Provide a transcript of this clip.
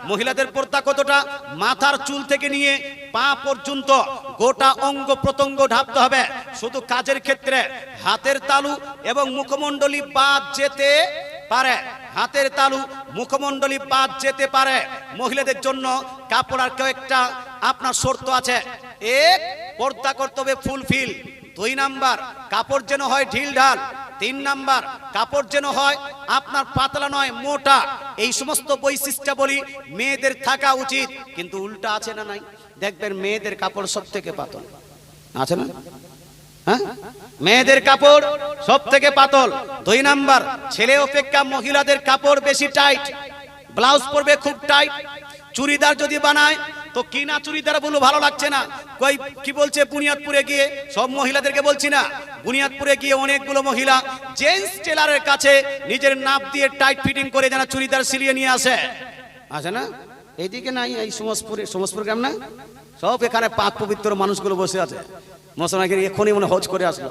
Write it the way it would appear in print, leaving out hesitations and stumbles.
মহিলাদের পর্দা কতটা? মাথার চুল থেকে নিয়ে পা পর্যন্ত গোটা অঙ্গ প্রত্যঙ্গ ঢাকতে হবে। শুধু কাজের ক্ষেত্রে হাতের তালু এবং মুখমণ্ডলী বাদ যেতে পারে, হাতের তালু মুখমণ্ডলী বাদ যেতে পারে। মহিলাদের জন্য কাপড়ের কয়েকটা আপনার শর্ত আছে। এক, পর্দা করতে হবে ফুলফিল। 2 নাম্বার, কাপড় যেন হয় ঢিল ঢাল। 3 নাম্বার, কাপড় যেন হয় আপনার পাতলা নয় মোটা। এই সমস্ত বৈশিষ্ট্যাবলী মেয়েদের থাকা উচিত। কিন্তু উল্টা আছে না নাই? দেখবেন মেয়েদের কাপড় সব থেকে পাতল আছে না? হ্যাঁ, মেয়েদের কাপড় সব থেকে পাতল। 2 নাম্বার, ছেলে অপেক্ষা মহিলাদের কাপড় বেশি টাইট। ব্লাউজ পরবে খুব টাইট। চুড়িদার যদি বানায় তো কিনা চুড়িদার বলে ভালো লাগছে না। কই কি বলছে বুনিয়াদপুরে গিয়ে, সব মহিলাদেরকে বলছি না, বুনিয়াদপুরে গিয়ে অনেকগুলো মহিলা জেন্টস টেলারের কাছে নিজের নাপ দিয়ে টাইট ফিটিং করে যেন চুড়িদার সিলিয়ে নিয়ে আসে। আছে না? এইদিকে নাই, এই সমসপুর গ্রাম না, সব এখানে পাক পবিত্র মানুষগুলো বসে আছে। মুসলমানকে এখনই মনে হজ করে আসলো।